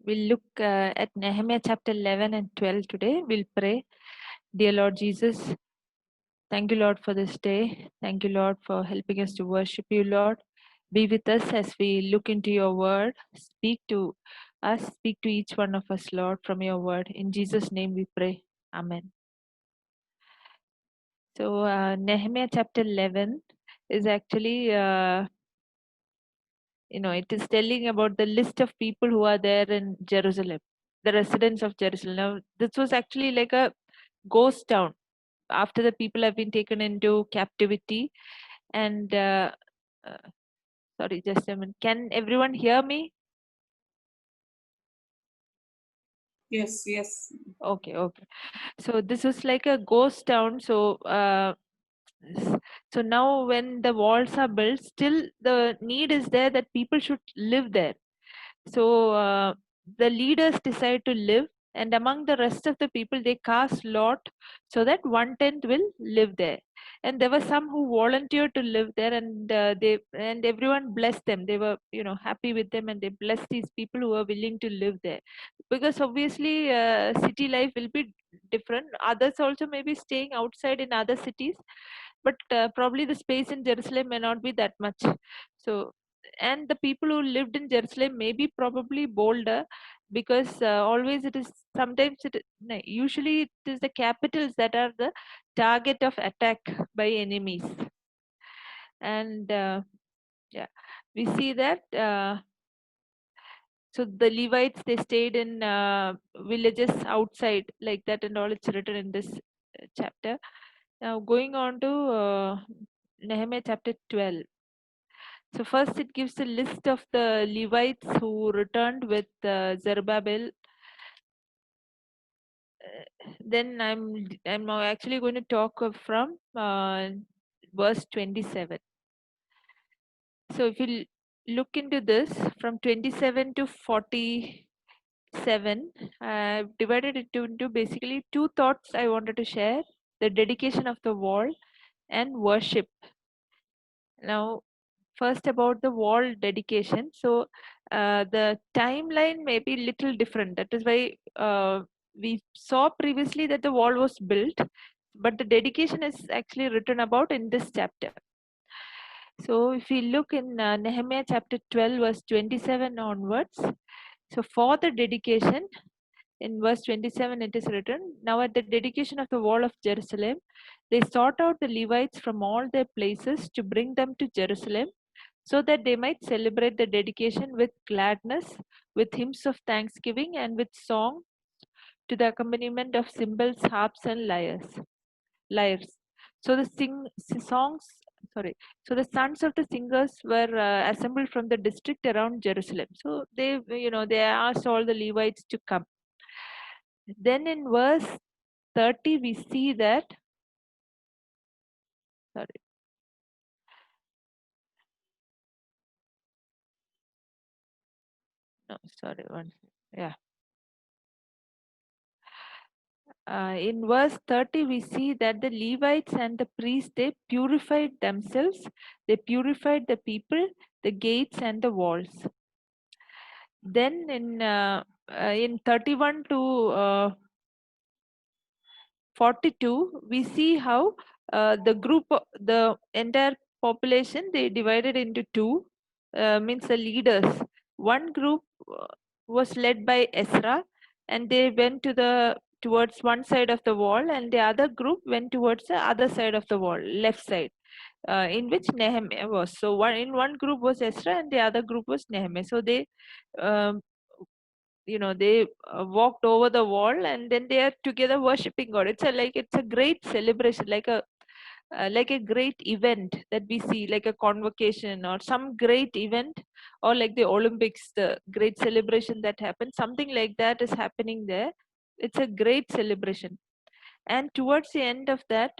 We'll look at Nehemiah chapter 11 and 12 today. We'll pray. Dear Lord Jesus, thank you, Lord, for this day. Thank you, Lord, for helping us to worship you, Lord. Be with us as we look into your word. Speak to us, speak to each one of us, Lord, from your word. In Jesus' name we pray. Amen. So, Nehemiah chapter 11 is actually, it is telling about the list of people who are there in Jerusalem, the residents of Jerusalem. Now, this was actually like a ghost town after the people have been taken into captivity. And uh, sorry, just a minute. Can everyone hear me? Yes, yes. Okay, okay. So this was like a ghost town. So now when the walls are built, still the need is there that people should live there. So the leaders decide to live, and among the rest of the people, they cast lot so that 1/10 will live there. And there were some who volunteered to live there, and everyone blessed them. They were happy with them, and they blessed these people who were willing to live there, because obviously city life will be different. Others also may be staying outside in other cities, but probably the space in Jerusalem may not be that much. So, and the people who lived in Jerusalem may be probably bolder, because always it is sometimes no, usually it is the capitals that are the target of attack by enemies. And yeah, we see that. So the Levites, they stayed in villages outside like that, and all. It's written in this chapter. Now going on to Nehemiah chapter 12. So first it gives a list of the Levites who returned with Zerubbabel. Then I'm now actually going to talk from verse 27. So if you look into this from 27 to 47, I've divided it into basically two thoughts I wanted to share: the dedication of the wall and worship. Now, first about the wall dedication. So the timeline may be little different. That is why we saw previously that the wall was built, but the dedication is actually written about in this chapter. So if we look in Nehemiah chapter 12 verse 27 onwards, so for the dedication, in verse 27 it is written, now at the dedication of the wall of Jerusalem, they sought out the Levites from all their places to bring them to Jerusalem, so that they might celebrate the dedication with gladness, with hymns of thanksgiving, and with song, to the accompaniment of cymbals, harps, and lyres. So the songs, sorry. So the sons of the singers were assembled from the district around Jerusalem. So they asked all the Levites to come. Then in verse 30, we see that. Sorry. No, sorry. Yeah. In verse 30, we see that the Levites and the priests, they purified themselves, they purified the people, the gates, and the walls. Then in 31 to 42, we see how the entire population, they divided into two, means the leaders. One group was led by Ezra, and they went towards one side of the wall, and the other group went towards the other side of the wall, left side, in which Nehemiah was. So one group was Ezra, and the other group was Nehemiah. So um, they walked over the wall, and then they are together worshiping God. It's a great celebration, like a great event that we see, like a convocation or some great event, or like the Olympics, the great celebration that happens. Something like that is happening there. It's a great celebration. And towards the end of that,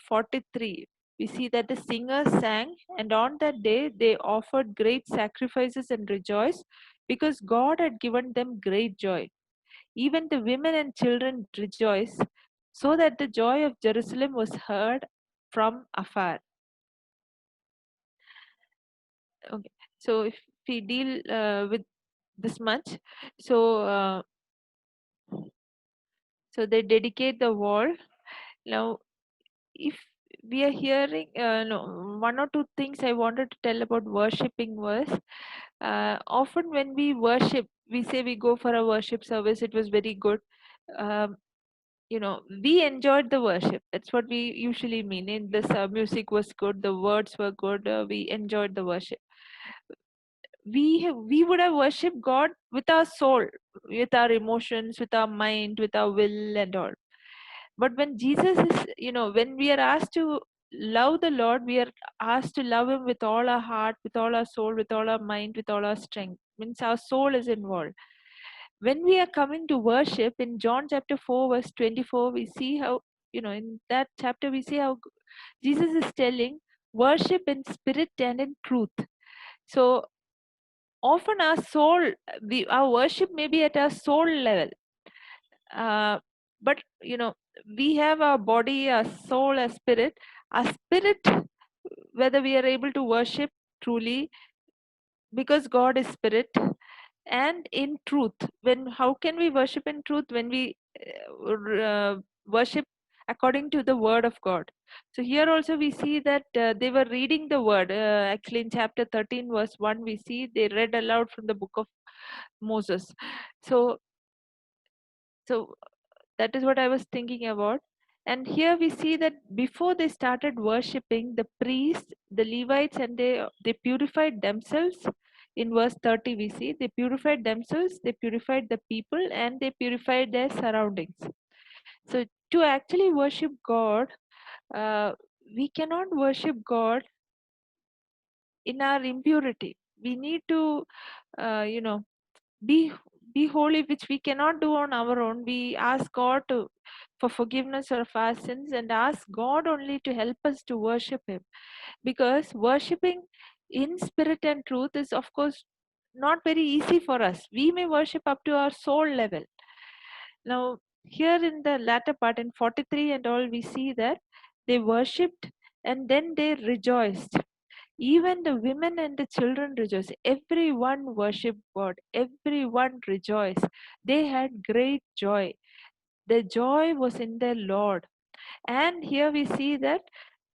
43, we see that the singers sang, and on that day they offered great sacrifices and rejoiced, because God had given them great joy. Even the women and children rejoiced, so that the joy of Jerusalem was heard from afar. Okay. So if we deal with this much. So so they dedicate the wall. Now if we are hearing no, one or two things I wanted to tell about worshiping was, often when we worship, we say we go for a worship service, it was very good. um, we enjoyed the worship. That's what we usually mean. In this, music was good, the words were good, we enjoyed the worship. We would have worshipped God with our soul, with our emotions, with our mind, with our will and all. But when Jesus is, when we are asked to love the Lord, we are asked to love him with all our heart, with all our soul, with all our mind, with all our strength. Means our soul is involved. When we are coming to worship in John chapter 4 verse 24, we see how, in that chapter we see how Jesus is telling worship in spirit and in truth. So often our soul, our worship may be at our soul level, but we have our body, our soul, our spirit. Our spirit, whether we are able to worship truly, because God is spirit, and in truth. When how can we worship in truth? When we worship according to the word of God. So here also we see that they were reading the word. Actually, in chapter 13 verse 1, we see they read aloud from the book of Moses. So so that is what I was thinking about. And here we see that before they started worshipping, the priests, the Levites, and they purified themselves. In verse 30 we see they purified themselves, they purified the people, and they purified their surroundings. So to actually worship God, uh, we cannot worship God in our impurity. We need to be be holy, which we cannot do on our own. We ask God for forgiveness of our sins, and ask God only to help us to worship him, because worshiping in spirit and truth is of course not very easy for us. We may worship up to our soul level. Now here in the latter part in 43 and all, we see that they worshipped and then they rejoiced. Even the women and the children rejoiced. Everyone worshiped God. Everyone rejoiced. They had great joy. The joy was in their Lord. And here we see that,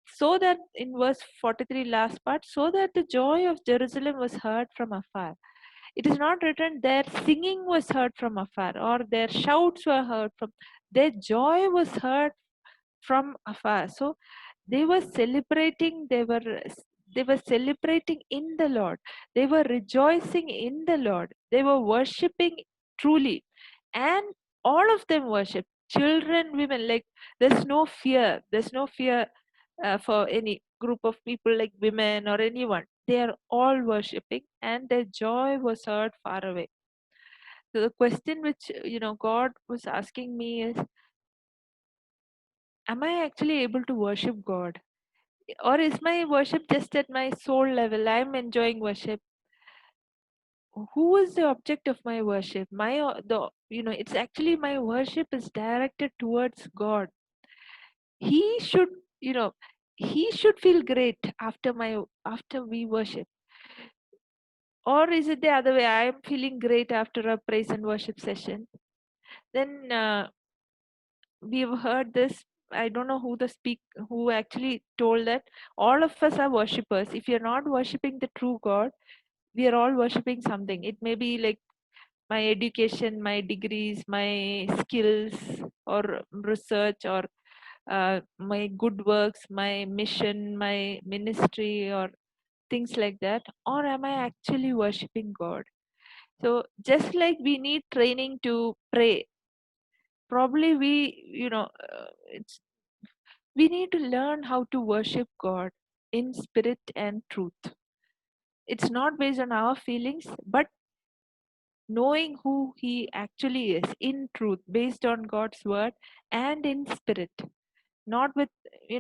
so that in verse 43, last part, so that the joy of Jerusalem was heard from afar. It is not written their singing was heard from afar, or their shouts were heard from. Their joy was heard from afar. So they were celebrating, they were celebrating in the Lord. They were rejoicing in the Lord. They were worshiping truly. And all of them worship. Children, women, like there's no fear. There's no fear for any group of people like women or anyone. They are all worshipping, and their joy was heard far away. So the question which God was asking me is, am I actually able to worship God? Or is my worship just at my soul level? I'm enjoying worship. Who is the object of my worship? My the it's actually, my worship is directed towards God. He should, you know he should feel great after we worship. Or is it the other way? I am feeling great after a praise and worship session. Then we've heard this. I don't know who actually told that all of us are worshippers. If you're not worshiping the true God, we are all worshipping something. It may be like my education, my degrees, my skills, or research, or my good works, my mission, my ministry, or things like that. Or am I actually worshipping God? So just like we need training to pray, probably it's we need to learn how to worship God in spirit and truth. It's not based on our feelings, but knowing who he actually is in truth, based on God's word and in spirit. Not with,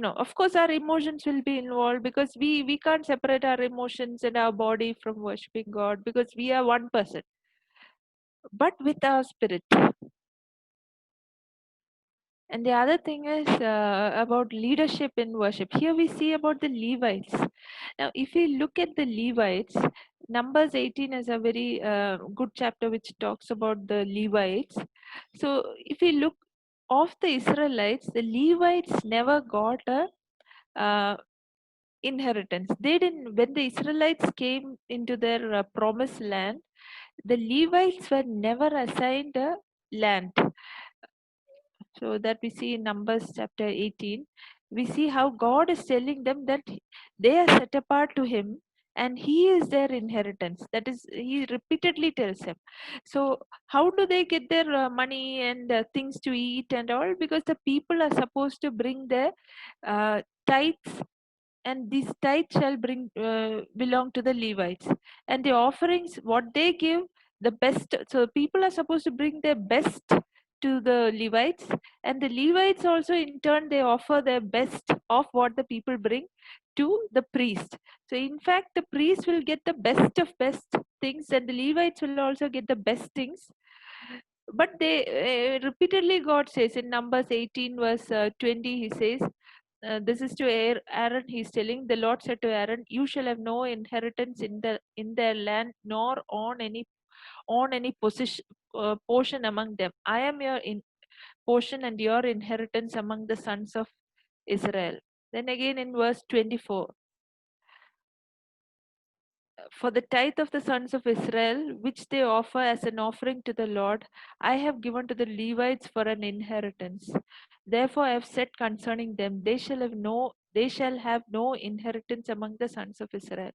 of course our emotions will be involved, because we can't separate our emotions and our body from worshiping God, because we are one person, but with our spirit. And the other thing is about leadership in worship. Here we see about the Levites. Now, if we look at the Levites, Numbers 18 is a very good chapter which talks about the Levites. So if we look of the Israelites, the Levites never got a inheritance. They didn't, when the Israelites came into their promised land, the Levites were never assigned a land. So that we see in Numbers chapter 18, we see how God is telling them that they are set apart to Him and He is their inheritance. That is, He repeatedly tells them. So, how do they get their money and things to eat and all? Because the people are supposed to bring their tithes, and these tithes shall belong to the Levites. And the offerings, what they give, the best. So people are supposed to bring their best to the Levites, and the Levites also in turn they offer their best of what the people bring to the priest. So in fact, the priest will get the best of best things, and the Levites will also get the best things. But they repeatedly, God says in Numbers 18 verse 20, He says, this is to Aaron. He's telling, the Lord said to Aaron, "You shall have no inheritance in their land, nor on any position portion among them. I am your portion and your inheritance among the sons of Israel." Then again in verse 24, "For the tithe of the sons of Israel, which they offer as an offering to the Lord, I have given to the Levites for an inheritance. Therefore I have said concerning them, they shall have no inheritance among the sons of Israel."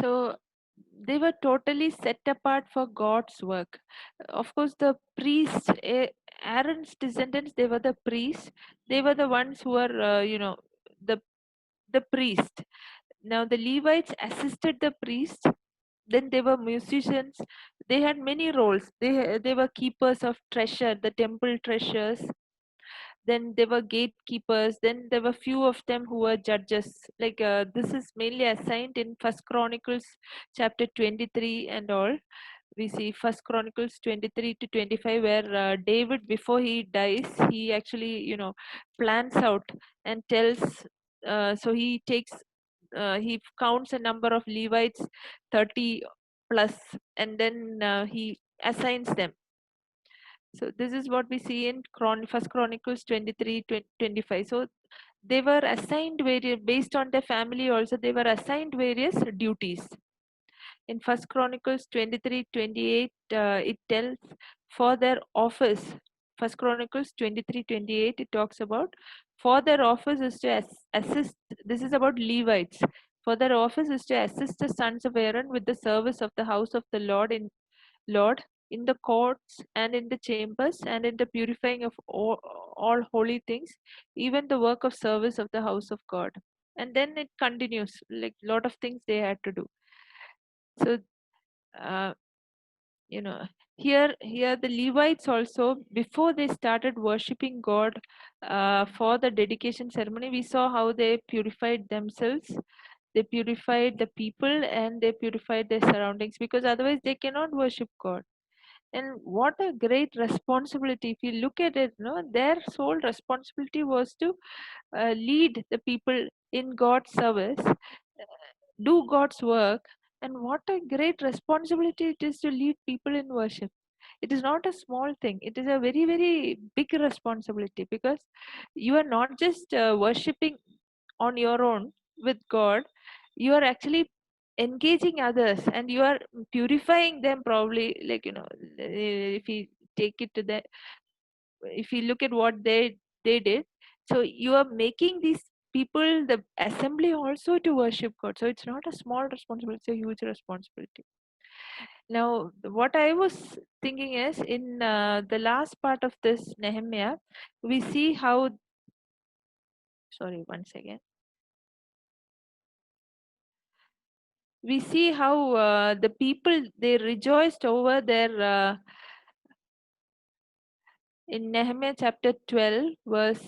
So they were totally set apart for God's work. Of course, the priests, Aaron's descendants, they were the priests. They were the ones who were, the priest. Now the Levites assisted the priest. Then they were musicians. They had many roles. They were keepers of treasure, the temple treasures. Then there were gatekeepers. Then there were few of them who were judges. Like this is mainly assigned in First Chronicles chapter 23 and all. We see First Chronicles 23 to 25, where David, before he dies, he actually plans out and tells. So he takes, he counts a number of Levites, 30 plus, and then he assigns them. So this is what we see in First Chronicles 23 25. So they were assigned various, based on their family also, they were assigned various duties. In First Chronicles 23 28, it tells for their office. First Chronicles 23 28, it talks about for their office is to assist. This is about Levites. For their office is to assist the sons of Aaron with the service of the house of the Lord in the courts and in the chambers and in the purifying of all holy things, even the work of service of the house of God. And then it continues, like lot of things they had to do. So uh, you know here the Levites also, before they started worshiping God, for the dedication ceremony, we saw how they purified themselves, they purified the people, and they purified their surroundings, because otherwise they cannot worship God. And what a great responsibility! If you look at it, no, their sole responsibility was to lead the people in God's service, do God's work. And what a great responsibility it is to lead people in worship. It is not a small thing, it is a very, very big responsibility, because you are not just worshiping on your own with God, you are actually engaging others, and you are purifying them, probably, like if you take it to the, if you look at what they did, so you are making these people, the assembly, also to worship God. So it's not a small responsibility, it's a huge responsibility. Now what I was thinking is, in the last part of this Nehemiah, we see how, sorry, once again, we see how the people, they rejoiced over their in Nehemiah chapter 12 verse,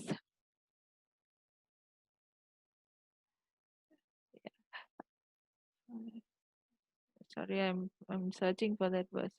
sorry, I'm searching for that verse.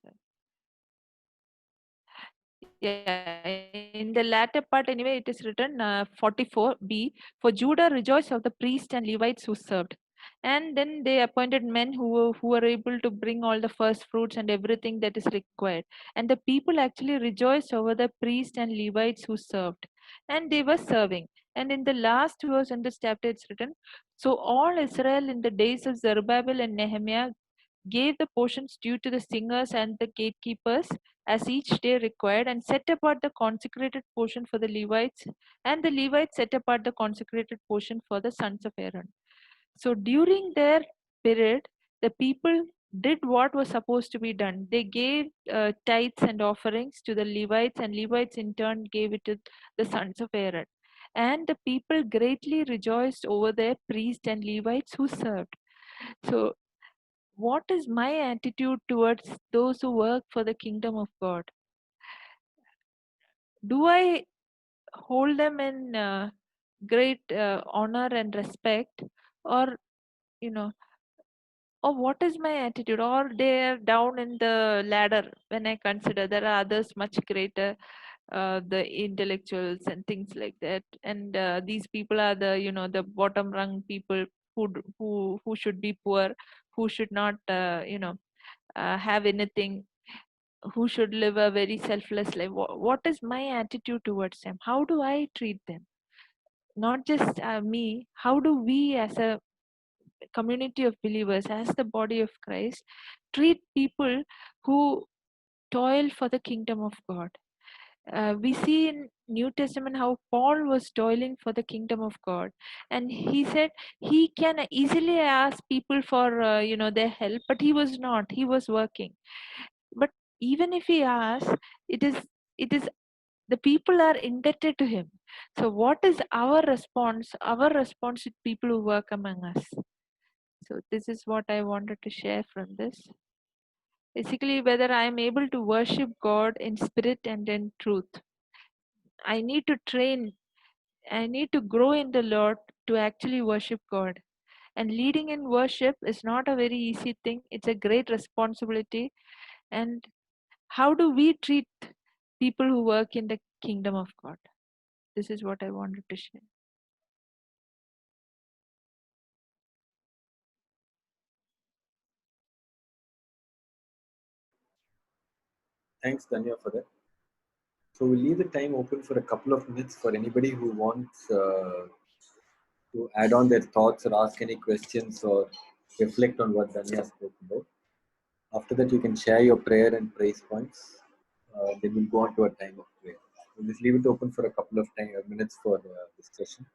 Yeah, in the latter part anyway, it is written 44b, "For Judah rejoiced of the priests and Levites who served." And then they appointed men who were able to bring all the first fruits and everything that is required. And the people actually rejoiced over the priests and Levites who served, and they were serving. And in the last verse in this chapter, it's written, so all Israel in the days of Zerubbabel and Nehemiah gave the portions due to the singers and the gatekeepers as each day required, and set apart the consecrated portion for the Levites, and the Levites set apart the consecrated portion for the sons of Aaron. So during their period, the people did what was supposed to be done. They gave tithes and offerings to the Levites, and Levites in turn gave it to the sons of Aaron. And the people greatly rejoiced over their priests and Levites who served. So, what is my attitude towards those who work for the kingdom of God? Do I hold them in great honor and respect, or you know, or what is my attitude, or they are down in the ladder when I consider there are others much greater, the intellectuals and things like that, and these people are the the bottom rung people who should be poor, who should not have anything, who should live a very selfless life. What is my attitude towards them? How do I treat them? Not just me, how do we as a community of believers, as the body of Christ, treat people who toil for the kingdom of God? We see in New Testament how Paul was toiling for the kingdom of God, and he said he can easily ask people for their help, but he was not. He was working. But even if he asks, it is the people are indebted to him. So what is our response? Our response to people who work among us. So this is what I wanted to share from this. Basically, whether I am able to worship God in spirit and in truth. I need to train, I need to grow in the Lord to actually worship God. And leading in worship is not a very easy thing, it's a great responsibility. And how do we treat people who work in the kingdom of God? This is what I wanted to share. Thanks, Danya, for that. So we'll leave the time open for a couple of minutes for anybody who wants to add on their thoughts or ask any questions or reflect on what Danya spoke about. After that, you can share your prayer and praise points. Then we'll go on to a time of prayer. We'll just leave it open for a couple of minutes for discussion.